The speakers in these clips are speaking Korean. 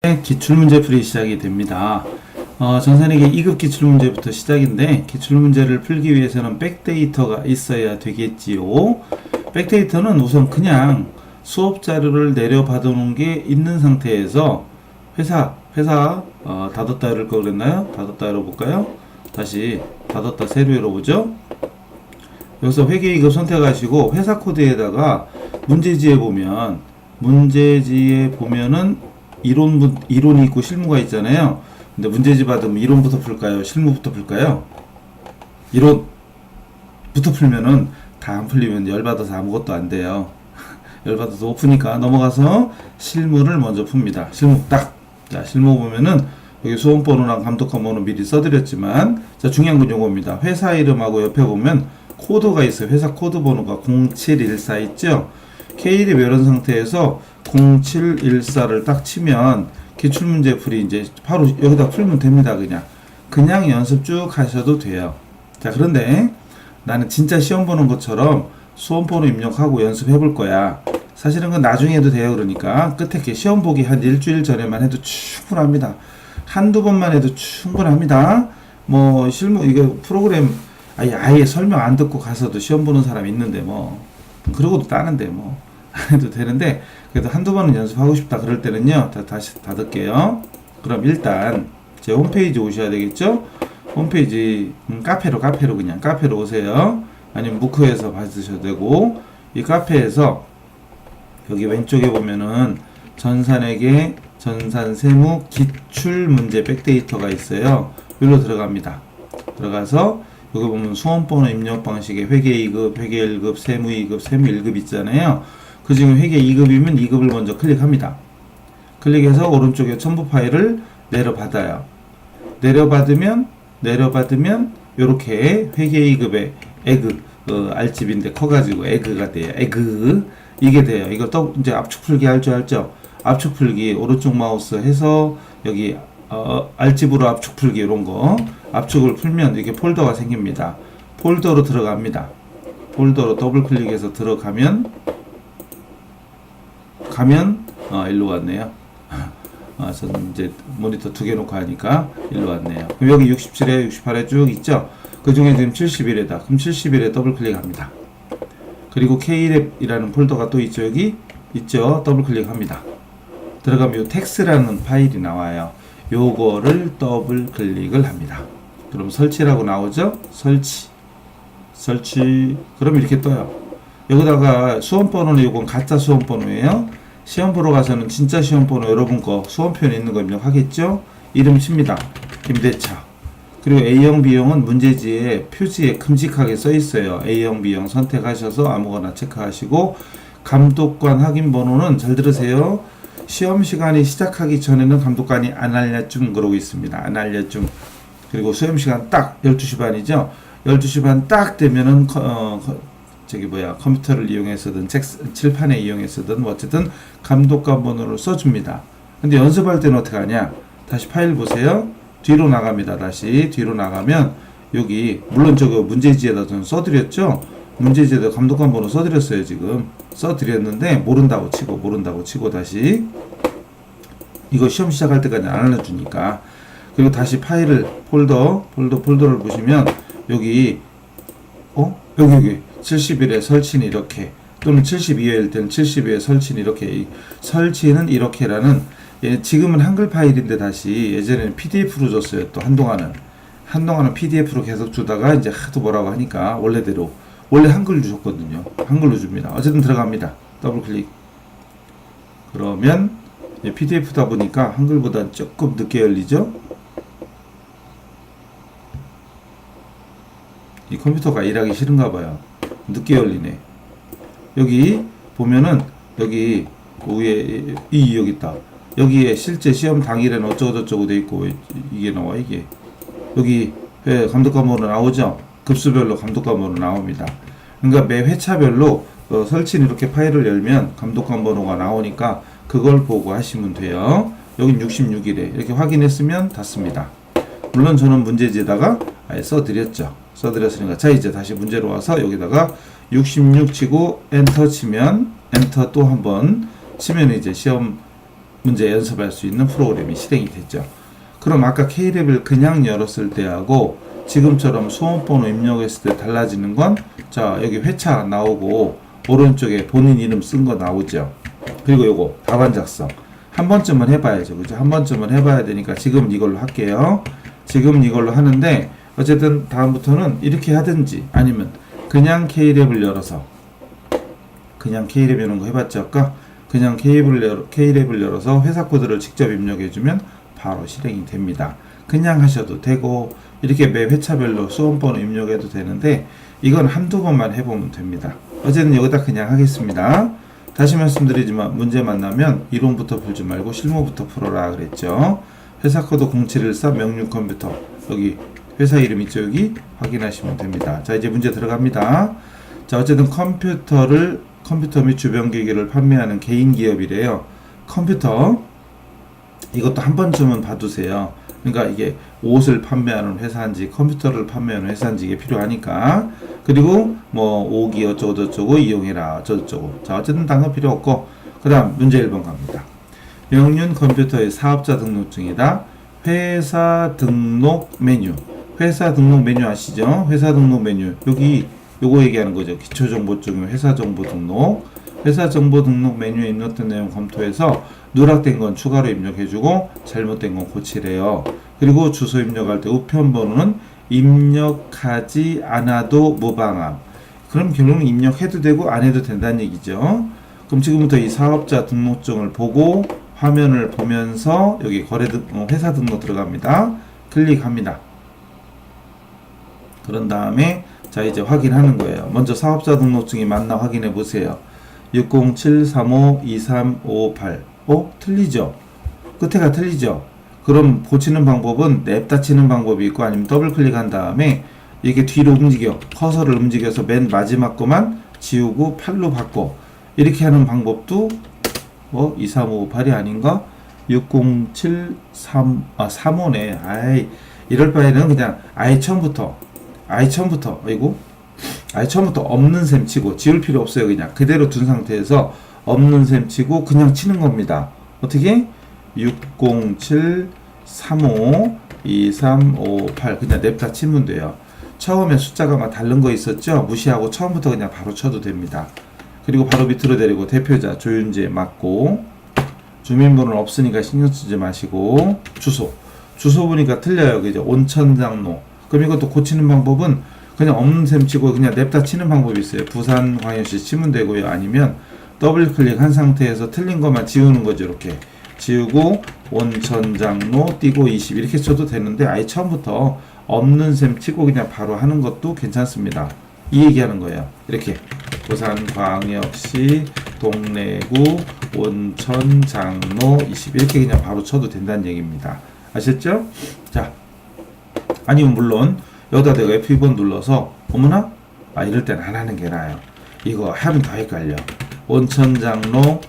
기출문제 풀이 시작이 됩니다. 전산에게 2급 기출문제부터 시작인데 기출문제를 풀기 위해서는 백데이터가 있어야 되겠지요. 백데이터는 우선 그냥 수업 자료를 내려받아 놓은 게 있는 상태에서 회사 닫았다 이럴 거 그랬나요? 닫았다 열어볼까요? 다시 닫았다 새로 열어보죠. 여기서 회계 2급 선택하시고 회사 코드에다가 문제지에 보면은 이론이 있고 실무가 있잖아요. 근데 문제지 받으면 이론부터 풀까요? 실무부터 풀까요? 이론부터 풀면은 다 안 풀리면 열받아서 아무것도 안 돼요. 열받아서 못 푸니까 넘어가서 실무를 먼저 풉니다. 실무 딱. 자, 실무 보면은 여기 수험번호랑 감독관 번호 미리 써드렸지만, 자, 중요한 건 요겁니다. 회사 이름하고 옆에 보면 코드가 있어요. 회사 코드 번호가 0714 있죠? K1이 이런 상태에서 0714를 딱 치면 기출문제 풀이 이제 바로 여기다 풀면 됩니다. 그냥 연습 쭉 하셔도 돼요. 자, 그런데 나는 진짜 시험 보는 것처럼 수험번호 입력하고 연습해 볼 거야. 사실은 그건 나중에 해도 돼요. 그러니까 끝에 이렇게 시험 보기 한 일주일 전에만 해도 충분합니다. 한두 번만 해도 충분합니다. 뭐 실무 이거 프로그램 아예 설명 안 듣고 가서도 시험 보는 사람 있는데 뭐 그러고도 따는데 뭐 안 해도 되는데, 그래도 한두 번은 연습하고 싶다 그럴 때는요 다시 닫을게요. 그럼 일단 제 홈페이지 오셔야 되겠죠. 홈페이지 카페로 그냥 카페로 오세요. 아니면 무크에서 받으셔도 되고, 이 카페에서 여기 왼쪽에 보면은 전산에게 전산세무 기출문제 백데이터가 있어요. 여기로 들어갑니다. 들어가서 여기 보면 수험번호 입력 방식에 회계 2급, 회계 1급, 세무 2급, 세무 1급 있잖아요. 그 중에 회계 2급이면 2급을 먼저 클릭합니다. 클릭해서 오른쪽에 첨부 파일을 내려받아요. 내려받으면 요렇게 회계 2급의 에그 알집인데 커가지고 에그가 돼요. 이게 돼요. 이거 또 이제 압축 풀기 할 줄 알죠? 압축 풀기 오른쪽 마우스 해서 여기 알집으로 압축 풀기 이런 거 압축을 풀면 이렇게 폴더가 생깁니다. 폴더로 들어갑니다. 폴더로 더블 클릭해서 들어가면 일로 왔네요. 저는 이제 모니터 두 개 놓고 하니까 일로 왔네요. 그럼 여기 67에 68에 쭉 있죠? 그 중에 지금 71에다. 그럼 71에 더블 클릭합니다. 그리고 K랩이라는 폴더가 또 있죠? 여기 있죠? 더블 클릭합니다. 들어가면 요 텍스라는 파일이 나와요. 요거를 더블 클릭을 합니다. 그럼 설치라고 나오죠? 설치. 그럼 이렇게 떠요. 여기다가 수험번호는 요건 가짜 수험번호예요. 시험 보러 가서는 진짜 시험 번호 여러분 거 수험표에 있는 거 입력하겠죠? 이름 칩니다. 김대차. 그리고 A형, B형은 문제지에 표지에 큼직하게 써 있어요. A형, B형 선택하셔서 아무거나 체크하시고, 감독관 확인 번호는 잘 들으세요. 시험 시간이 시작하기 전에는 감독관이 안 알려줌 그러고 있습니다. 안 알려줌. 그리고 수험 시간 딱 12시 반이죠. 12시 반 딱 되면은 컴퓨터를 이용해서든 칠판에 이용해서든 어쨌든 감독관 번호를 써줍니다. 근데 연습할 때는 어떻게 하냐? 다시 파일 보세요. 뒤로 나갑니다. 다시 뒤로 나가면 여기 물론 저거 문제지에다 좀 써드렸죠? 문제지에다 감독관 번호 써드렸어요. 지금 써드렸는데 모른다고 치고 다시 이거 시험 시작할 때까지 안 알려주니까, 그리고 다시 파일을 폴더를 보시면 여기 71에 설치는 이렇게, 또는 72회일 때는 72회 설치는 이렇게, 설치는 이렇게라는, 지금은 한글 파일인데 다시 예전에는 PDF로 줬어요. 또 한동안은 PDF로 계속 주다가 이제 하도 뭐라고 하니까 원래 한글로 줬거든요. 한글로 줍니다. 어쨌든 들어갑니다. 더블 클릭. 그러면 PDF다 보니까 한글보다 조금 늦게 열리죠. 이 컴퓨터가 일하기 싫은가 봐요. 늦게 열리네. 여기 보면은 여기 위에 여기 있다. 여기에 실제 시험 당일에는 어쩌고저쩌고 돼 있고, 이게 나와. 이게 여기 감독관 번호 나오죠. 급수별로 감독관 번호 나옵니다. 그러니까 매 회차별로 설치는 이렇게 파일을 열면 감독관 번호가 나오니까 그걸 보고 하시면 돼요. 여긴 66일에 이렇게 확인했으면 닫습니다. 물론 저는 문제지에다가 아예 써드렸으니까. 자, 이제 다시 문제로 와서 여기다가 66 치고 엔터 치면, 엔터 또 한번 치면 이제 시험 문제 연습할 수 있는 프로그램이 실행이 됐죠. 그럼 아까 K랩을 그냥 열었을 때하고 지금처럼 수험번호 입력했을 때 달라지는 건, 자, 여기 회차 나오고 오른쪽에 본인 이름 쓴 거 나오죠. 그리고 요거 답안 작성 한 번쯤은 해봐야죠. 그죠? 한 번쯤은 해봐야 되니까 지금 이걸로 할게요. 지금 이걸로 하는데, 어쨌든 다음부터는 이렇게 하든지 아니면 그냥 K랩을 열어서, 그냥 K랩 이런 거 해봤죠 아까? 그냥 K랩을 열어서 회사 코드를 직접 입력해주면 바로 실행이 됩니다. 그냥 하셔도 되고 이렇게 매 회차별로 수험번호 입력해도 되는데, 이건 한두 번만 해보면 됩니다. 어제는 여기다 그냥 하겠습니다. 다시 말씀드리지만 문제 만나면 이론부터 풀지 말고 실무부터 풀어라 그랬죠. 회사 코드 0714 명륜 컴퓨터, 여기 회사 이름 있죠, 여기 확인하시면 됩니다. 자, 이제 문제 들어갑니다. 자, 어쨌든 컴퓨터 및 주변 기기를 판매하는 개인 기업이래요. 컴퓨터, 이것도 한 번쯤은 봐두세요. 그러니까 이게 옷을 판매하는 회사인지 컴퓨터를 판매하는 회사인지 이게 필요하니까. 그리고 뭐 오기 어쩌고 저쩌고 이용해라 어쩌고. 자, 어쨌든 단어 필요 없고, 그 다음 문제 1번 갑니다. 명륜 컴퓨터의 사업자 등록증이다. 회사 등록 메뉴. 회사 등록 메뉴 아시죠? 회사 등록 메뉴. 여기 요거 얘기하는 거죠. 기초정보증 회사 정보 등록. 회사 정보 등록 메뉴에 입력된 내용 검토해서 누락된 건 추가로 입력해주고 잘못된 건 고치래요. 그리고 주소 입력할 때 우편번호는 입력하지 않아도 무방함. 그럼 결국은 입력해도 되고 안 해도 된다는 얘기죠. 그럼 지금부터 이 사업자 등록증을 보고 화면을 보면서 여기 회사 등록 들어갑니다. 클릭합니다. 그런 다음에 자, 이제 확인하는 거예요. 먼저 사업자 등록증이 맞나 확인해 보세요. 607352358. 틀리죠? 끝에가 틀리죠? 그럼 고치는 방법은 냅다 치는 방법이 있고, 아니면 더블 클릭한 다음에 이게 뒤로 커서를 움직여서 맨 마지막 거만 지우고 8로 바꿔. 이렇게 하는 방법도 23558이 아닌가? 305335네. 이럴 바에는 그냥 아예 처음부터 없는 셈 치고, 지울 필요 없어요. 그냥 그대로 둔 상태에서 없는 셈 치고 그냥 치는 겁니다. 어떻게? 607352358 그냥 냅다 치면 돼요. 처음에 숫자가 막 다른 거 있었죠? 무시하고 처음부터 그냥 바로 쳐도 됩니다. 그리고 바로 밑으로 내리고 대표자 조윤재 맞고, 주민번호는 없으니까 신경 쓰지 마시고, 주소 보니까 틀려요. 그죠? 온천장로. 그럼 이것도 고치는 방법은 그냥 없는 셈 치고 그냥 냅다 치는 방법이 있어요. 부산광역시 치면 되고요. 아니면 더블 클릭한 상태에서 틀린 것만 지우는 거죠. 이렇게 지우고 온천장로 띄고 20 이렇게 쳐도 되는데, 아예 처음부터 없는 셈 치고 그냥 바로 하는 것도 괜찮습니다. 이 얘기하는 거예요. 이렇게 부산광역시 동래구 온천장로 20 이렇게 그냥 바로 쳐도 된다는 얘기입니다. 아셨죠? 자, 아니면 물론 여기다 내가 F2번 눌러서 어머나? 이럴 땐 안 하는 게 나아요. 이거 하면 더 헷갈려. 온천장로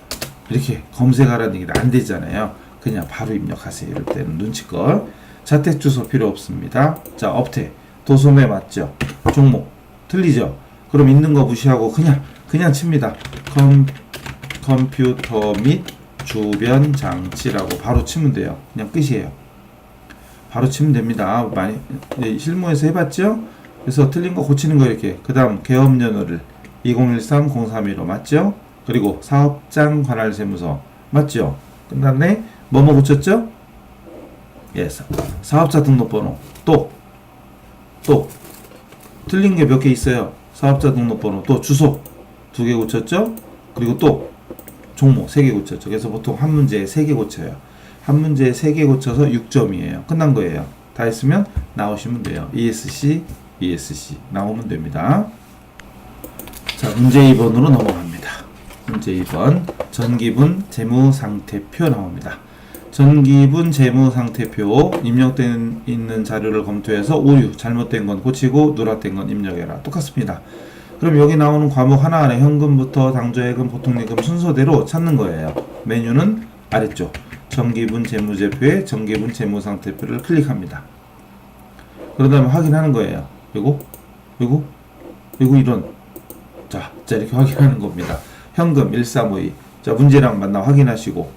이렇게 검색하라는 얘기는 안 되잖아요. 그냥 바로 입력하세요. 이럴 때는 눈치껏. 자택 주소 필요 없습니다. 자, 업태 도소매 맞죠? 종목 틀리죠? 그럼 있는 거 무시하고 그냥 칩니다. 컴퓨터 및 주변 장치라고 바로 치면 돼요. 그냥 끝이에요. 바로 치면 됩니다. 많이 실무에서 해봤죠? 그래서 틀린 거 고치는 거 이렇게. 그 다음 개업연호를 2013-0315 맞죠? 그리고 사업장 관할 세무서 맞죠? 끝났네. 뭐뭐 고쳤죠? 예, 사업자 등록번호 또 틀린 게 몇 개 있어요. 사업자 등록번호 또 주소 2개 고쳤죠? 그리고 또 종목 3개 고쳤죠. 그래서 보통 한 문제에 3개 고쳐요. 한 문제에 3개 고쳐서 6점이에요. 끝난 거예요. 다 했으면 나오시면 돼요. ESC 나오면 됩니다. 자, 문제 2번으로 넘어갑니다. 문제 2번 전기분 재무상태표 나옵니다. 전기분 재무상태표 입력된 있는 자료를 검토해서 오류, 잘못된 건 고치고 누락된 건 입력해라. 똑같습니다. 그럼 여기 나오는 과목 하나하나 현금부터 당좌예금, 보통예금 순서대로 찾는 거예요. 메뉴는 아래쪽 전기분 재무제표에 전기분 재무상태표를 클릭합니다. 그런 다음에 확인하는 거예요. 그리고 이런 자 이렇게 확인하는 겁니다. 현금 1352. 자, 문제랑 만나 확인하시고,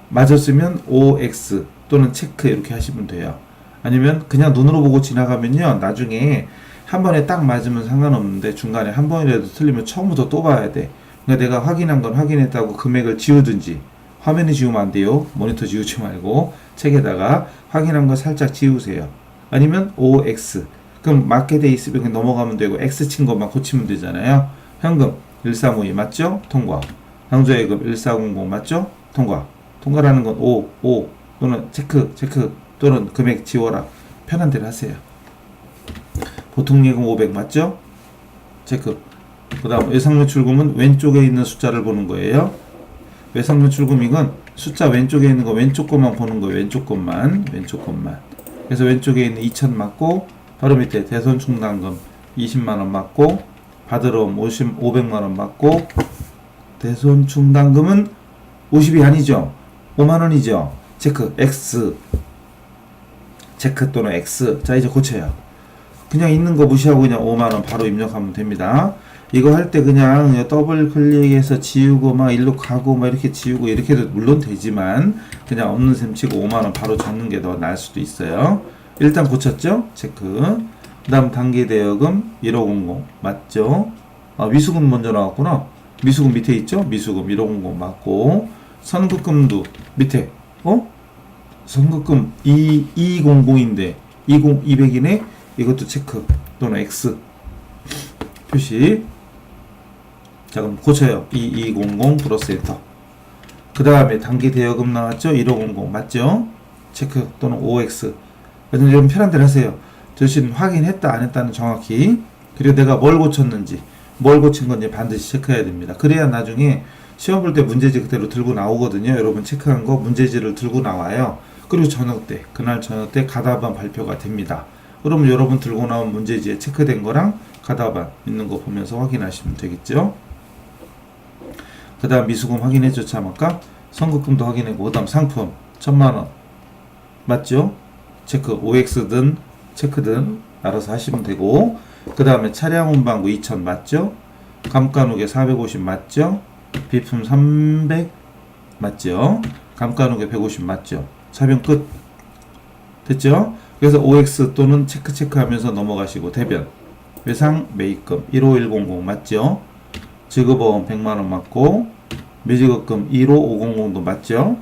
맞았으면 OX 또는 체크 이렇게 하시면 돼요. 아니면 그냥 눈으로 보고 지나가면요, 나중에 한 번에 딱 맞으면 상관없는데 중간에 한 번이라도 틀리면 처음부터 또 봐야 돼. 그러니까 내가 확인한 건 확인했다고 금액을 지우든지, 화면에 지우면 안 돼요. 모니터 지우지 말고 책에다가 확인한 거 살짝 지우세요. 아니면 OX. 그럼 맞게 돼 있으면 그냥 넘어가면 되고 X 친 것만 고치면 되잖아요. 현금 1352 맞죠? 통과. 당좌예금 1400 맞죠? 통과. 통과라는 건 O 또는 체크 또는 금액 지워라. 편한 대로 하세요. 보통 예금 500 맞죠? 체크. 그 다음 외상매출금은 왼쪽에 있는 숫자를 보는 거예요. 외상매출금 이건 숫자 왼쪽에 있는 거 왼쪽 것만 보는 거예요. 왼쪽 것만. 그래서 왼쪽에 있는 2000 맞고 바로 밑에 대손충당금 20만원 맞고 받으러 온 500만원 맞고 대손충당금은 50이 아니죠. 5만원이죠. 체크 X 체크 또는 X. 자 이제 고쳐요. 그냥 있는 거 무시하고 그냥 5만원 바로 입력하면 됩니다. 이거 할 때 그냥 더블 클릭해서 지우고 막 일로 가고 막 이렇게 지우고 이렇게 해도 물론 되지만 그냥 없는 셈 치고 5만원 바로 적는 게 더 나을 수도 있어요. 일단 고쳤죠? 체크. 그 다음 단기대여금 1500 맞죠? 미수금 먼저 나왔구나. 미수금 밑에 있죠? 미수금 1500 맞고 선급금도 밑에 선급금 2200인데 200이네? 이것도 체크 또는 X 표시. 자 그럼 고쳐요. 2200 플러스 엔터. 그 다음에 단기대여금 나왔죠? 1500 맞죠? 체크 또는 OX. 여러분 편한 대로 하세요. 대신 확인했다 안 했다는 정확히, 그리고 내가 뭘 고쳤는지 뭘 고친 건지 반드시 체크해야 됩니다. 그래야 나중에 시험 볼 때 문제지 그대로 들고 나오거든요. 여러분 체크한 거 문제지를 들고 나와요. 그리고 그날 저녁 때 가다반 발표가 됩니다. 그러면 여러분 들고 나온 문제지에 체크된 거랑 가다반 있는 거 보면서 확인하시면 되겠죠. 그 다음 미수금 확인해줘. 참 아까 선급금도 확인했고 그 다음 상품 1000만원 맞죠? 체크 OX든 체크든 알아서 하시면 되고, 그 다음에 차량 운반구 2000 맞죠? 감가누계 450 맞죠? 비품 300 맞죠? 감가누계 150 맞죠? 차변 끝 됐죠? 그래서 OX 또는 체크하면서 넘어가시고 대변 외상 매입금 15100 맞죠? 지급보험 100만원 맞고 미지급금 15500도 맞죠?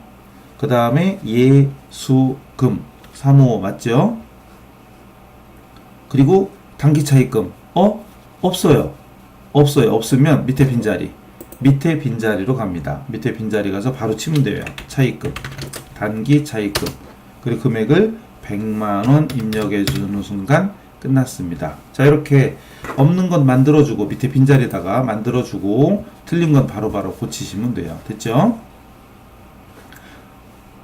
그 다음에 예수금 355 맞죠? 그리고 단기차입금 없으면 밑에 빈자리로 갑니다. 밑에 빈자리 가서 바로 치면 돼요. 차입금 단기차입금 그리고 금액을 100만원 입력해 주는 순간 끝났습니다. 자 이렇게 없는 건 만들어주고 밑에 빈자리에다가 만들어주고 틀린 건 바로바로 고치시면 돼요. 됐죠?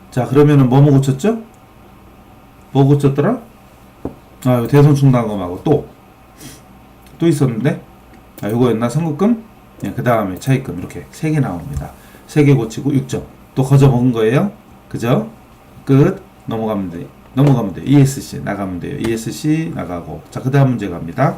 자 그러면은 뭐 고쳤죠? 뭐 고쳤더라? 이거 대손충당금하고 또 있었는데 요거였나? 선급금? 네, 그 다음에 차입금 이렇게 3개 나옵니다. 3개 고치고 6점 또 거저 먹은 거예요. 그죠? 끝. 넘어가면 돼요. ESC 나가면 돼요. ESC 나가고. 자, 그 다음 문제 갑니다.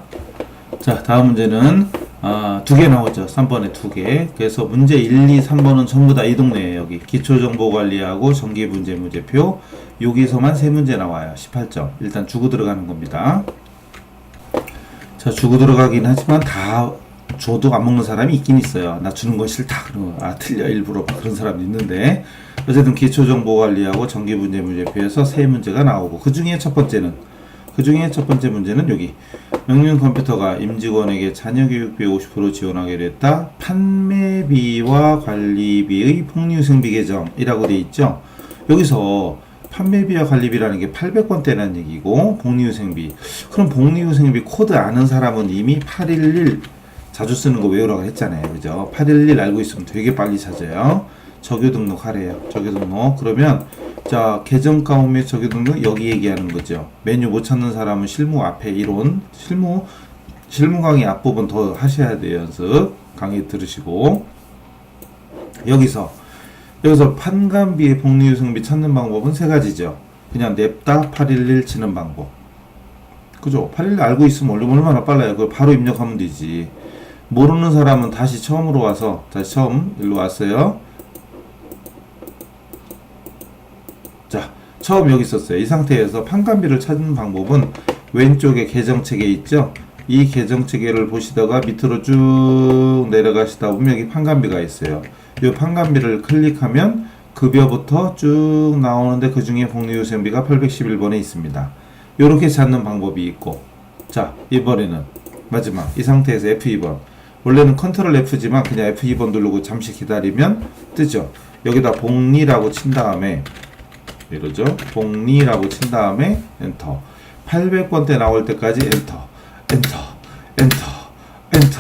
자, 다음 문제는 2개 나오죠. 3번에 2개. 그래서 문제 1, 2, 3번은 전부 다 이 동네에요. 여기 기초정보관리하고 정기문제 문제표 여기서만 3문제 나와요. 18점. 일단 주고 들어가는 겁니다. 자, 주고 들어가긴 하지만 다 줘도 안 먹는 사람이 있긴 있어요. 나 주는 건 싫다. 그러면 틀려 일부러 그런 사람이 있는데 어쨌든 기초정보관리하고 정기문제 문제표에서 3문제가 나오고 그 중에 첫 번째 문제는 여기 명륜 컴퓨터가 임직원에게 자녀 교육비 50% 지원하기로 했다. 판매비와 관리비의 복리후생비 계정이라고 되어 있죠. 여기서 판매비와 관리비라는 게 800원대라는 얘기고 복리후생비. 그럼 복리후생비 코드 아는 사람은 이미 811 자주 쓰는 거 외우라고 했잖아요. 그죠? 811 알고 있으면 되게 빨리 찾아요. 적요 등록하래요. 적요 등록. 그러면 자 계정가 및 적요 등록 여기 얘기하는 거죠. 메뉴 못 찾는 사람은 실무 앞에 이론 실무 강의 앞부분 더 하셔야 돼요. 연습 강의 들으시고 여기서 판관비의 복리후생비 찾는 방법은 3가지죠. 그냥 냅다 811 치는 방법. 그죠? 811 알고 있으면 얼마나 빨라요. 그걸 바로 입력하면 되지. 모르는 사람은 다시 처음으로 와서 다시 처음 일로 왔어요. 처음 여기 있었어요. 이 상태에서 판관비를 찾는 방법은 왼쪽에 계정체계 있죠? 이 계정체계를 보시다가 밑으로 쭉 내려가시다 보면 여기 판관비가 있어요. 이 판관비를 클릭하면 급여부터 쭉 나오는데 그 중에 복리후생비가 811번에 있습니다. 이렇게 찾는 방법이 있고, 자, 이번에는 마지막 이 상태에서 F2번, 원래는 컨트롤 F지만 그냥 F2번 누르고 잠시 기다리면 뜨죠. 여기다 복리라고 친 다음에 이러죠. 복리라고 친 다음에 엔터. 800번대 나올 때까지 엔터, 엔터, 엔터, 엔터,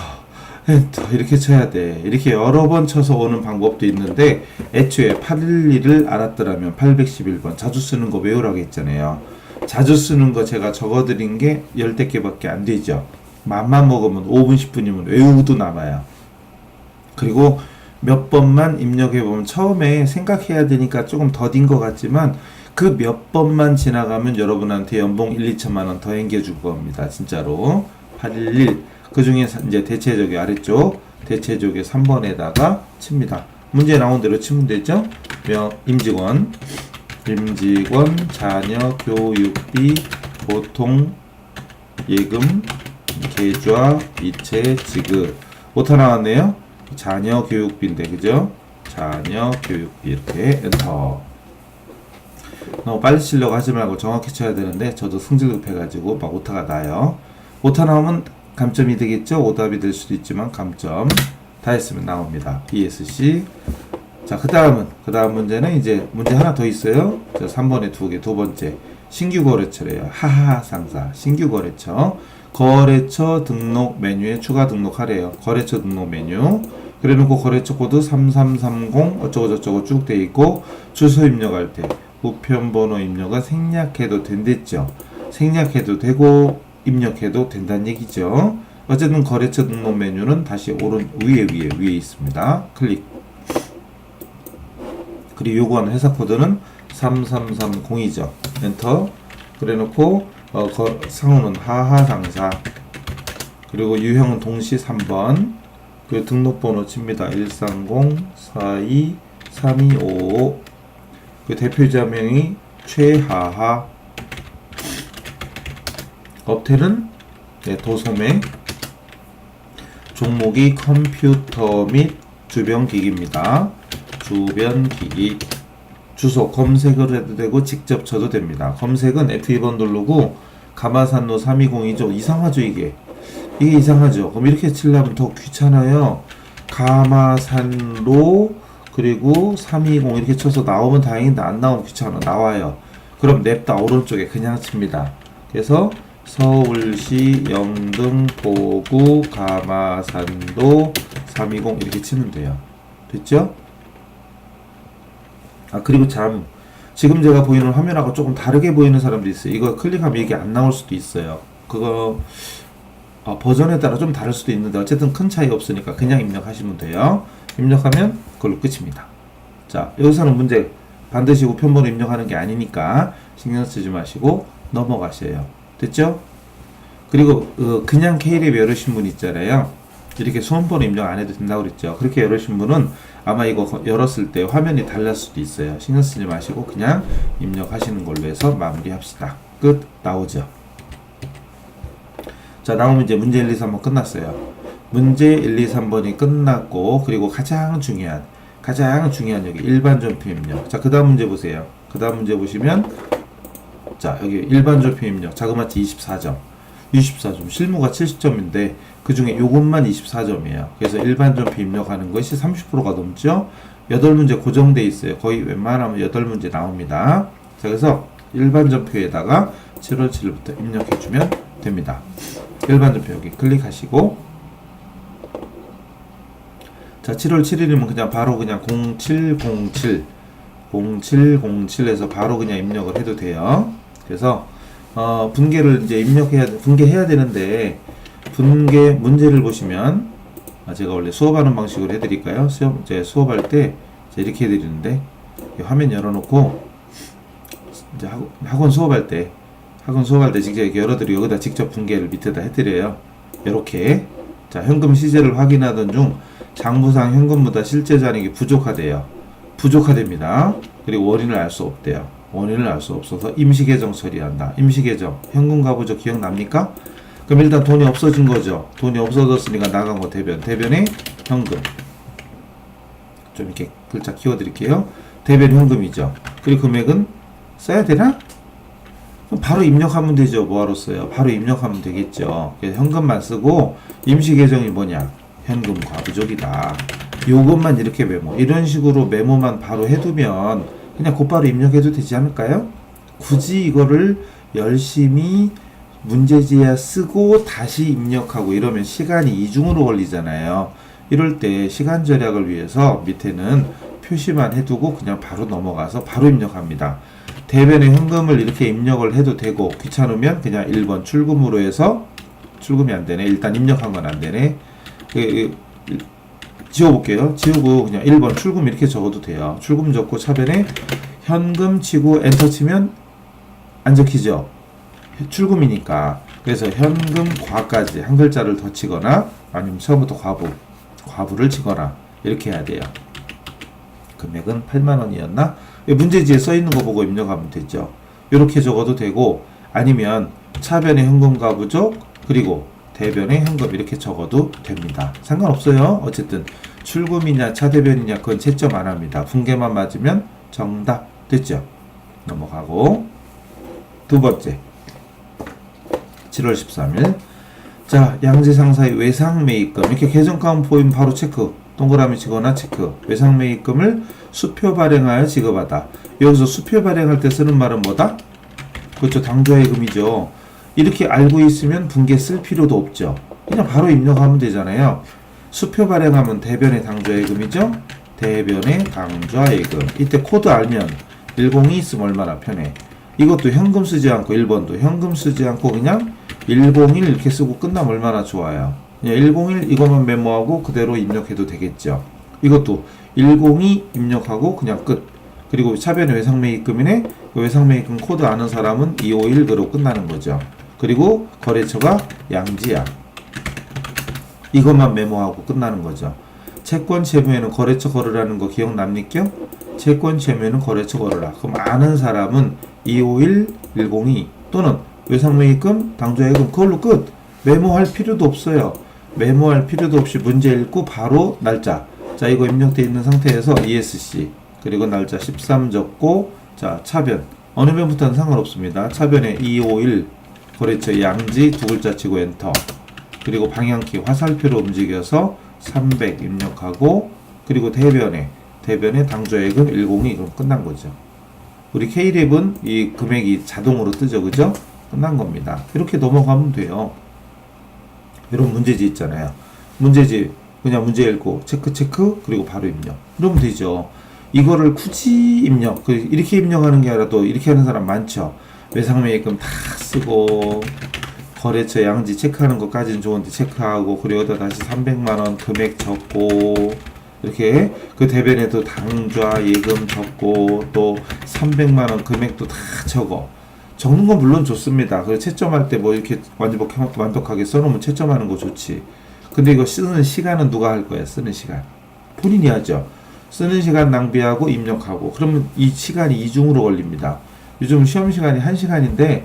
엔터 이렇게 쳐야 돼. 이렇게 여러 번 쳐서 오는 방법도 있는데 애초에 811을 알았더라면 811번 자주 쓰는 거 외우라고 했잖아요. 자주 쓰는 거 제가 적어드린 게 10대 개밖에 안 되죠. 맘만 먹으면 5분 10분이면 외우고도 남아요. 그리고 몇 번만 입력해보면 처음에 생각해야 되니까 조금 더딘 것 같지만 그 몇 번만 지나가면 여러분한테 연봉 1, 2천만 원 더 앵겨줄 겁니다. 진짜로. 811. 그 중에 이제 대체적이 아래쪽 대체적의 3번에다가 칩니다. 문제 나온 대로 치면 되죠. 임직원 자녀 교육비 보통 예금 계좌 이체 지급 오타 나왔네요. 자녀 교육비인데 그죠? 자녀 교육비 이렇게 엔터. 너무 빨리 치려고 하지 말고 정확히 쳐야 되는데 저도 승질 급해가지고 막 오타가 나요. 오타 나오면 감점이 되겠죠? 오답이 될 수도 있지만 감점 다 했으면 나옵니다. ESC. 자, 그 다음 문제는 이제 문제 하나 더 있어요. 자, 3번에 두 개, 두 번째. 신규 거래처래요. 하하 상사. 신규 거래처. 거래처 등록 메뉴에 추가 등록하래요. 거래처 등록 메뉴. 그래 놓고 거래처 코드 3330 어쩌고저쩌고 쭉 돼 있고 주소 입력할 때 우편번호 입력은 생략해도 된댔죠. 생략해도 되고 입력해도 된다는 얘기죠. 어쨌든 거래처 등록 메뉴는 다시 오른 위에 있습니다. 클릭. 그리고 요구하는 회사 코드는 3330이죠. 엔터. 그래 놓고 상호는 하하상사. 그리고 유형은 동시 3번. 그리고 등록번호 칩니다. 130-42-3255. 그 대표자명이 최하하. 업태는 도소매. 종목이 컴퓨터 및 주변기기입니다. 주변기기. 주소 검색을 해도 되고 직접 쳐도 됩니다. 검색은 F2번 누르고 가마산로 320이죠. 이상하죠 이게 이상하죠. 그럼 이렇게 치려면 더 귀찮아요. 가마산로 그리고 320 이렇게 쳐서 나오면 다행인데 안 나오면 귀찮아. 나와요. 그럼 냅다 오른쪽에 그냥 칩니다. 그래서 서울시 영등포구 가마산도 320 이렇게 치면 돼요. 됐죠? 그리고 지금 제가 보이는 화면하고 조금 다르게 보이는 사람도 있어요. 이거 클릭하면 이게 안 나올 수도 있어요. 그거 버전에 따라 좀 다를 수도 있는데 어쨌든 큰 차이 없으니까 그냥 입력하시면 돼요. 입력하면 그걸로 끝입니다. 자, 여기서는 문제 반드시 우편번호 입력하는 게 아니니까 신경 쓰지 마시고 넘어가셔요. 됐죠? 그리고 그냥 K랩 열으신 분 있잖아요. 이렇게 수험번호 입력 안 해도 된다고 그랬죠. 그렇게 열으신 분은 아마 이거 열었을 때 화면이 달랄 수도 있어요. 신경 쓰지 마시고 그냥 입력하시는 걸로 해서 마무리합시다. 끝. 나오죠. 자, 나오면 이제 문제 1, 2, 3번 끝났어요. 문제 1, 2, 3번이 끝났고 그리고 가장 중요한 여기 일반 전표 입력. 자, 그 다음 문제 보세요. 그 다음 문제 보시면 자, 여기 일반 전표 입력 자그마치 24점 실무가 70점인데 그 중에 요것만 24점이에요. 그래서 일반 전표 입력하는 것이 30%가 넘죠. 8문제 고정돼 있어요. 거의 웬만하면 8문제 나옵니다. 자, 그래서 일반 전표에다가 7월 7일부터 입력해주면 됩니다. 일반 전표 여기 클릭하시고 자, 7월 7일이면 그냥 바로 그냥 0707에서 바로 그냥 입력을 해도 돼요. 그래서 분계를 이제 분계해야 되는데 분계 문제를 보시면 제가 원래 수업하는 방식으로 해드릴까요? 수업할 때 이렇게 해드리는데 화면 열어놓고 이제 학원 수업할 때 직접 열어드리고 여기다 직접 분계를 밑에다 해드려요. 이렇게. 자, 현금 시세를 확인하던 중 장부상 현금보다 실제 잔액이 부족하답니다. 그리고 원인을 알 수 없대요. 원인을 알 수 없어서 임시계정 처리한다. 임시계정 현금가부죠. 기억납니까? 그럼 일단 돈이 없어진 거죠. 돈이 없어졌으니까 나간 거 대변. 대변에 현금. 좀 이렇게 글자 키워드릴게요. 대변 현금이죠. 그리고 금액은 써야 되나? 그럼 바로 입력하면 되죠. 뭐하러 써요? 바로 입력하면 되겠죠. 그래서 현금만 쓰고 임시계정이 뭐냐? 현금 과부족이다. 요것만 이렇게 메모. 이런 식으로 메모만 바로 해두면 그냥 곧바로 입력해도 되지 않을까요? 굳이 이거를 열심히 문제지에 쓰고 다시 입력하고 이러면 시간이 이중으로 걸리잖아요. 이럴 때 시간 절약을 위해서 밑에는 표시만 해두고 그냥 바로 넘어가서 바로 입력합니다. 대변에 현금을 이렇게 입력을 해도 되고 귀찮으면 그냥 1번 출금으로 해서 출금이 안 되네. 일단 입력한 건 안 되네. 지워볼게요. 지우고 그냥 1번 출금 이렇게 적어도 돼요. 출금 적고 차변에 현금 치고 엔터 치면 안 적히죠. 출금이니까. 그래서 현금 과까지 한 글자를 더 치거나 아니면 처음부터 과부를 치거나 이렇게 해야 돼요. 금액은 8만원이었나? 문제지에 써있는 거 보고 입력하면 되죠. 이렇게 적어도 되고 아니면 차변에 현금 과부족 그리고 대변에 현금 이렇게 적어도 됩니다. 상관없어요. 어쨌든 출금이냐 차대변이냐 그건 채점 안 합니다. 분계만 맞으면 정답 됐죠. 넘어가고 두 번째 7월 13일 자 양지상사의 외상매입금 이렇게 계정가운 보이면 바로 체크 동그라미 치거나 체크 외상매입금을 수표 발행하여 지급하다. 여기서 수표 발행할 때 쓰는 말은 뭐다? 그렇죠. 당좌예금이죠. 이렇게 알고 있으면 분계 쓸 필요도 없죠. 그냥 바로 입력하면 되잖아요. 수표 발행하면 대변의 당좌예금이죠. 대변의 당좌예금. 이때 코드 알면 102 있으면 얼마나 편해. 이것도 현금 쓰지 않고 1번도 현금 쓰지 않고 그냥 101 이렇게 쓰고 끝나면 얼마나 좋아요. 그냥 101 이것만 메모하고 그대로 입력해도 되겠죠. 이것도 102 입력하고 그냥 끝. 그리고 차변의 외상매입금이네. 외상매입금 코드 아는 사람은 251 그러고 끝나는 거죠. 그리고 거래처가 양지야. 이것만 메모하고 끝나는 거죠. 채권 채무에는 거래처 걸으라는 거 기억납니까? 채권 채무에는 거래처 걸으라. 그럼 아는 사람은 251, 102 또는 외상매입금, 당좌예금 그걸로 끝. 메모할 필요도 없어요. 메모할 필요도 없이 문제 읽고 바로 날짜. 자 이거 입력되어 있는 상태에서 ESC 그리고 날짜 13 적고 자 차변 어느 변부터는 상관없습니다. 차변에 251 거래처 양지 두 글자 치고 엔터 그리고 방향키 화살표로 움직여서 300 입력하고 그리고 대변에 당좌예금 102 그럼 끝난 거죠. 우리 K랩은 이 금액이 자동으로 뜨죠. 그죠? 끝난 겁니다. 이렇게 넘어가면 돼요. 이런 문제지 있잖아요. 문제지 그냥 문제 읽고 체크 그리고 바로 입력 이러면 되죠. 이거를 굳이 입력 이렇게 입력하는 게 아니라 또 이렇게 하는 사람 많죠. 외상매입금 다 쓰고 거래처 양지 체크하는 것까지는 좋은데 체크하고 그리고 여기다 다시 300만원 금액 적고 이렇게 그 대변에도 당좌예금 적고 또 300만원 금액도 다 적는 건 물론 좋습니다. 그리고 채점할 때 뭐 이렇게 완벽하게 써놓으면 채점하는 거 좋지. 근데 이거 쓰는 시간은 누가 할 거야? 쓰는 시간 본인이 하죠. 쓰는 시간 낭비하고 입력하고 그러면 이 시간이 이중으로 걸립니다. 요즘 시험 시간이 1시간인데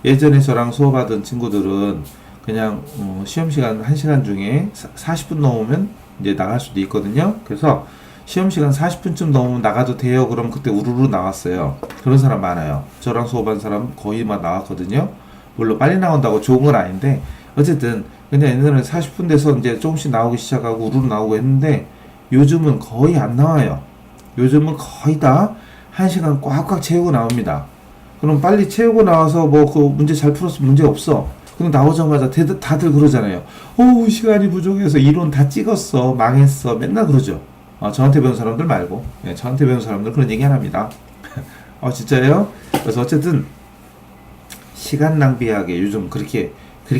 예전에 저랑 수업하던 친구들은 그냥 시험 시간 1시간 중에 40분 넘으면 이제 나갈 수도 있거든요. 그래서 시험 시간 40분쯤 넘으면 나가도 돼요. 그럼 그때 우르르 나왔어요. 그런 사람 많아요. 저랑 수업한 사람 거의 막 나왔거든요. 물론 빨리 나온다고 좋은 건 아닌데 어쨌든 그냥 옛날에는 40분 돼서 이제 조금씩 나오기 시작하고 우르르 나오고 했는데 요즘은 거의 안 나와요. 요즘은 거의 다 1시간 꽉꽉 채우고 나옵니다. 그럼 빨리 채우고 나와서 뭐 그 문제 잘 풀었으면 문제 없어. 그럼 나오자마자 다들 그러잖아요. 시간이 부족해서 이론 다 찍었어. 망했어. 맨날 그러죠. 저한테 배운 사람들 말고. 네, 저한테 배운 사람들 그런 얘기 안 합니다. 진짜요? 그래서 어쨌든 시간 낭비하게 요즘 그렇게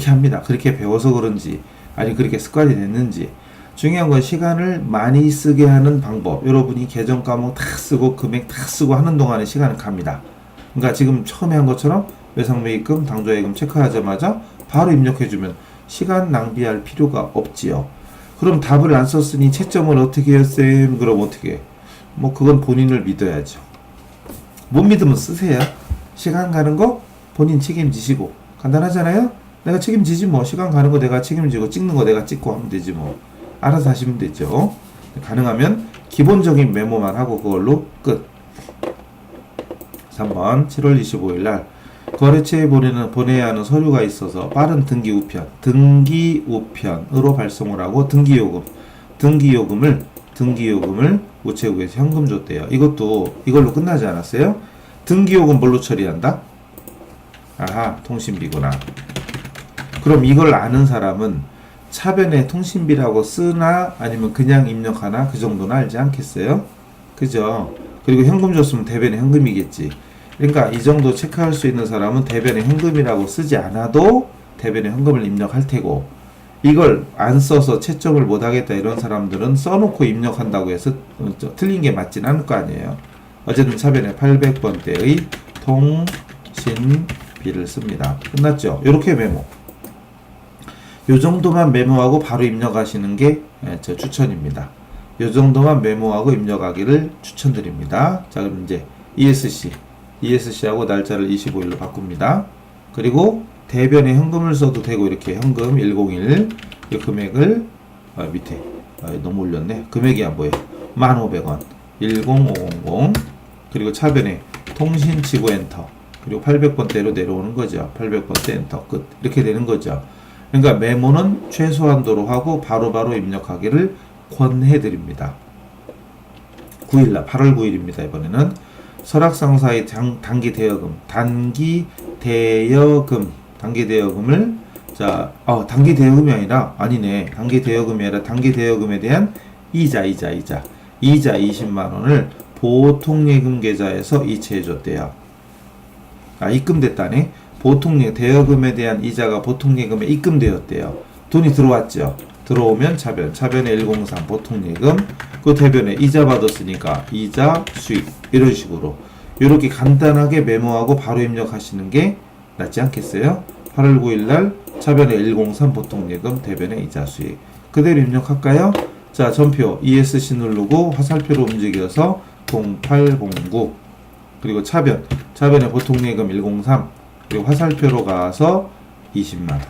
합니다. 그렇게 배워서 그런지 아니 그렇게 습관이 됐는지 중요한 건 시간을 많이 쓰게 하는 방법. 여러분이 계정 과목 다 쓰고 금액 다 쓰고 하는 동안에 시간은 갑니다. 그러니까 지금 처음에 한 것처럼 외상매입금, 당좌예금 체크하자마자 바로 입력해주면 시간 낭비할 필요가 없지요. 그럼 답을 안 썼으니 채점을 어떻게 해요, 쌤? 그럼 어떻게 해? 뭐 그건 본인을 믿어야죠. 못 믿으면 쓰세요. 시간 가는 거 본인 책임지시고. 간단하잖아요. 내가 책임지지 뭐. 시간 가는 거 내가 책임지고 찍는 거 내가 찍고 하면 되지 뭐. 알아서 하시면 되죠. 가능하면 기본적인 메모만 하고 그걸로 끝. 3번 7월 25일 날 거래처에 보내야 하는 서류가 있어서 빠른 등기 우편으로 발송을 하고 등기요금을 우체국에서 현금 줬대요. 이걸로 끝나지 않았어요? 등기요금 뭘로 처리한다? 아하, 통신비구나. 그럼 이걸 아는 사람은 차변에 통신비라고 쓰나 아니면 그냥 입력하나 그 정도는 알지 않겠어요? 그죠? 그리고 현금 줬으면 대변에 현금이겠지. 그러니까 이 정도 체크할 수 있는 사람은 대변에 현금이라고 쓰지 않아도 대변에 현금을 입력할 테고, 이걸 안 써서 채점을 못 하겠다 이런 사람들은 써놓고 입력한다고 해서 틀린 게 맞진 않을 거 아니에요. 어쨌든 차변에 800번대의 통신비를 씁니다. 끝났죠? 요렇게 메모. 요 정도만 메모하고 바로 입력하시는 게 저 추천입니다. 요 정도만 메모하고 입력하기를 추천드립니다. 자, 그럼 이제 ESC하고 날짜를 25일로 바꿉니다. 그리고 대변에 현금을 써도 되고, 이렇게 현금 101, 이 금액을 밑에 너무 올렸네. 금액이 안 보여. 1,500원 10500, 그리고 차변에 통신 치고 엔터, 그리고 800번대로 내려오는 거죠. 800번대 엔터 끝. 이렇게 되는 거죠. 그러니까 메모는 최소한도로 하고 바로바로 입력하기를 권해드립니다. 9일날 8월 9일입니다. 이번에는 설악상사의 단기 대여금을 단기 대여금이 아니라 단기 대여금이 아니라 단기 대여금에 대한 이자 20만원을 보통예금 계좌에서 이체해 줬대요. 입금됐다네. 대여금에 대한 이자가 보통예금에 입금되었대요. 돈이 들어왔죠. 들어오면 차변에 103 보통예금, 그 대변에 이자 받았으니까 이자 수익, 이런 식으로 이렇게 간단하게 메모하고 바로 입력하시는 게 낫지 않겠어요? 8월 9일날 차변에 103 보통예금, 대변에 이자 수익 그대로 입력할까요? 자, 전표 ESC 누르고 화살표로 움직여서 0809, 그리고 차변에 보통예금 103, 그리고 화살표로 가서 20만원,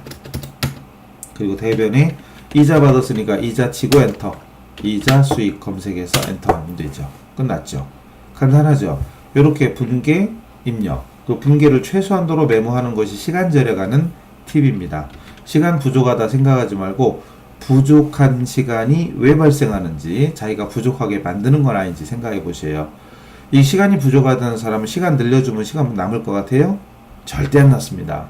그리고 대변에 이자 받았으니까 이자 치고 엔터, 이자 수익 검색해서 엔터 하면 되죠. 끝났죠. 간단하죠. 이렇게 분계 입력, 그 분계를 최소한도로 메모하는 것이 시간 절약하는 팁입니다. 시간 부족하다 생각하지 말고 부족한 시간이 왜 발생하는지, 자기가 부족하게 만드는 건 아닌지 생각해 보세요. 이 시간이 부족하다는 사람은 시간 늘려주면 시간 남을 것 같아요? 절대 안 났습니다.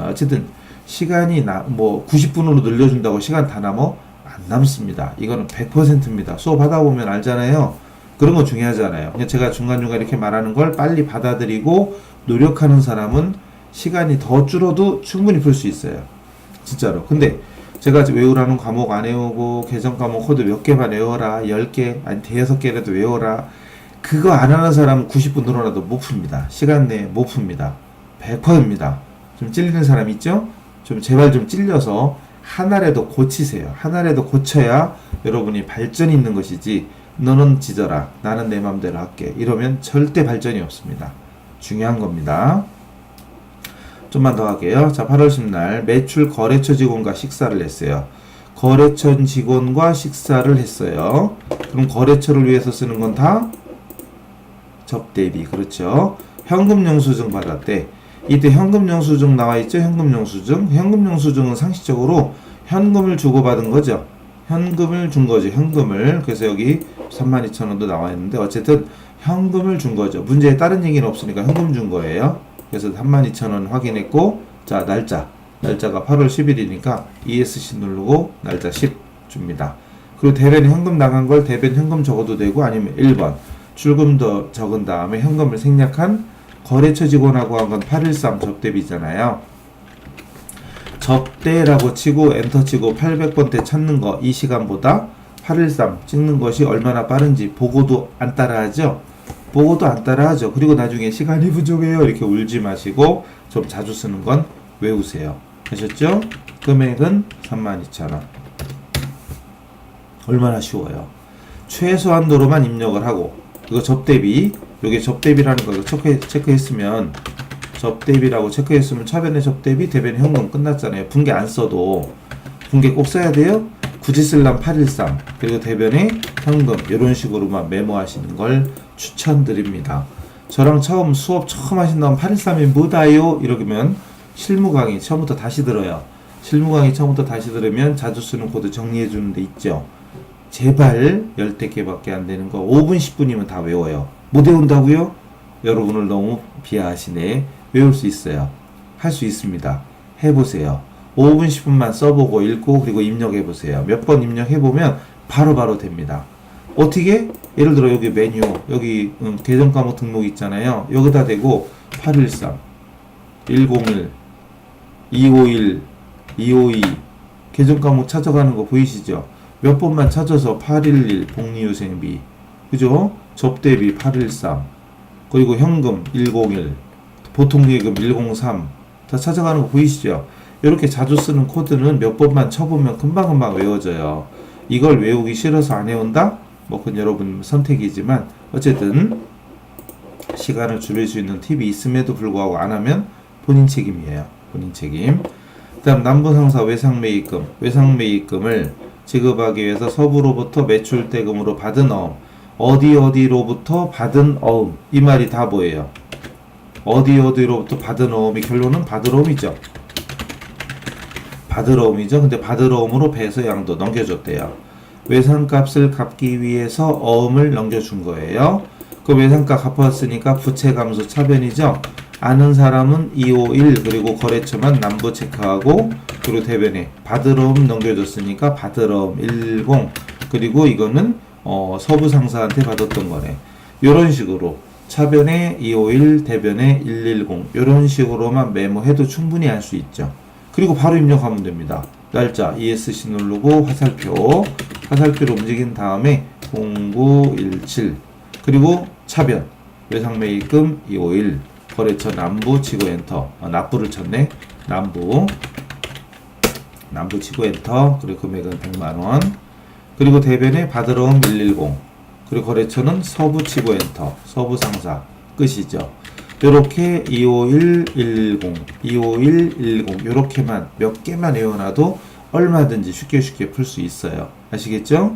어쨌든 시간이 90분으로 늘려준다고 시간 다 남어? 안 남습니다. 이거는 100%입니다. 수업 하다 보면 알잖아요. 그런 거 중요하잖아요. 그냥 제가 중간중간 이렇게 말하는 걸 빨리 받아들이고 노력하는 사람은 시간이 더 줄어도 충분히 풀 수 있어요. 진짜로. 근데 제가 외우라는 과목 안 외우고 계정 과목 코드 몇 개만 외워라, 10개 아니 5개라도 외워라, 그거 안 하는 사람은 90분 늘어나도 못 풉니다. 시간 내에 못 풉니다. 100%입니다. 좀 찔리는 사람 있죠? 좀 제발 좀 찔려서 하나라도 고치세요. 하나라도 고쳐야 여러분이 발전이 있는 것이지, 너는 짖어라, 나는 내 맘대로 할게, 이러면 절대 발전이 없습니다. 중요한 겁니다. 좀만 더 할게요. 자, 8월 10날 매출 거래처 직원과 식사를 했어요. 거래처 직원과 식사를 했어요. 그럼 거래처를 위해서 쓰는 건 다 접대비. 그렇죠. 현금 영수증 받았대. 이때 현금 영수증 나와 있죠. 현금 영수증은 상식적으로 현금을 주고받은 거죠. 현금을 준 거죠. 현금을. 그래서 여기 32,000원도 나와 있는데 어쨌든 현금을 준 거죠. 문제에 다른 얘기는 없으니까 현금 준 거예요. 그래서 32,000원 확인했고, 자, 날짜가 8월 10일이니까 ESC 누르고 날짜 10 줍니다. 그리고 대변에 현금 나간 걸 대변 현금 적어도 되고, 아니면 1번 출금 더 적은 다음에 현금을 생략한 거래처 직원하고 한 건 813 접대비잖아요. 접대라고 치고 엔터 치고 800번대 찾는 거, 이 시간보다 813 찍는 것이 얼마나 빠른지 보고도 안 따라하죠. 그리고 나중에 시간이 부족해요 이렇게 울지 마시고 좀 자주 쓰는 건 외우세요. 아셨죠? 금액은 32,000원. 얼마나 쉬워요. 최소한도로만 입력을 하고 이거 접대비. 요게 접대비라는 거 이거 체크했으면 접대비라고 체크했으면 차변의 접대비, 대변의 현금 끝났잖아요. 분계 안 써도 분계 꼭 써야 돼요. 굳이 쓸람 813 그리고 대변의 현금 이런 식으로만 메모하시는 걸 추천드립니다. 저랑 수업 처음 하신다면 813이 뭐다요? 이러면 실무 강의 처음부터 다시 들어요. 실무 강의 처음부터 다시 들으면 자주 쓰는 코드 정리해 주는 데 있죠. 제발 10개밖에 안 되는 거 5분 10분이면 다 외워요. 못 외운다고요? 여러분을 너무 비하하시네. 외울 수 있어요. 할 수 있습니다. 해보세요. 5분 10분만 써보고 읽고 그리고 입력해보세요. 몇 번 입력해보면 바로바로 됩니다. 어떻게? 예를 들어 여기 메뉴 여기 계정 과목 등록 있잖아요. 여기다 대고 813 101 251 252 계정 과목 찾아가는 거 보이시죠? 몇 번만 찾아서 811 복리후생비 그죠? 접대비 813 그리고 현금 101 보통계금 103 다 찾아가는 거 보이시죠? 이렇게 자주 쓰는 코드는 몇 번만 쳐보면 금방금방 외워져요. 이걸 외우기 싫어서 안 외운다? 뭐 그건 여러분 선택이지만 어쨌든 시간을 줄일 수 있는 팁이 있음에도 불구하고 안 하면 본인 책임이에요. 본인 책임. 그 다음 남부상사 외상매입금 외상매입금을 지급하기 위해서 서부로부터 매출대금으로 받은 어음 어디로부터 받은 어음 이 말이 다 뭐예요? 어디로부터 받은 어음이 결론은 받으러옴이죠. 받으러옴이죠. 근데 받으러옴으로 배서 양도 넘겨줬대요. 외상값을 갚기 위해서 어음을 넘겨준 거예요. 그 외상값 갚았으니까 부채감소 차변이죠. 아는 사람은 251 그리고 거래처만 남부 체크하고 그리고 대변에 받으러옴 넘겨줬으니까 받으러옴 10 그리고 이거는 서부 상사한테 받았던 거네. 요런 식으로 차변에 251 대변에 110 요런 식으로만 메모해도 충분히 할 수 있죠. 그리고 바로 입력하면 됩니다. 날짜 ESC 누르고 화살표로 움직인 다음에 0917 그리고 차변 외상매입금 251 거래처 남부 치고 엔터 납부를 쳤네. 남부 치고 엔터 그리고 금액은 100만원 그리고 대변에 받으러옴 110 그리고 거래처는 서부 치고 엔터 서부 상사 끝이죠. 요렇게 251, 110, 251, 110 요렇게만 몇 개만 외워놔도 얼마든지 쉽게 풀 수 있어요. 아시겠죠?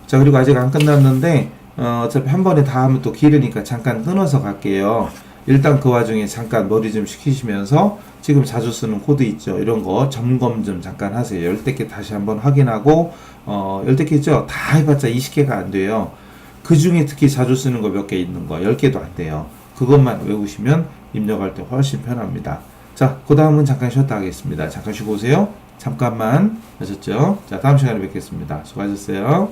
자 그리고 아직 안 끝났는데 어차피 한 번에 다 하면 또 길으니까 잠깐 끊어서 갈게요. 일단 그 와중에 잠깐 머리 좀 식히시면서 지금 자주 쓰는 코드 있죠. 이런 거 점검 좀 잠깐 하세요. 10개 다시 한번 확인하고 10개죠? 다 해봤자 20개가 안 돼요. 그 중에 특히 자주 쓰는 거 몇 개 있는 거 10개도 안 돼요. 그것만 외우시면 입력할 때 훨씬 편합니다. 자, 그 다음은 잠깐 쉬었다 하겠습니다. 잠깐 쉬고 오세요. 잠깐만 하셨죠? 자, 다음 시간에 뵙겠습니다. 수고하셨어요.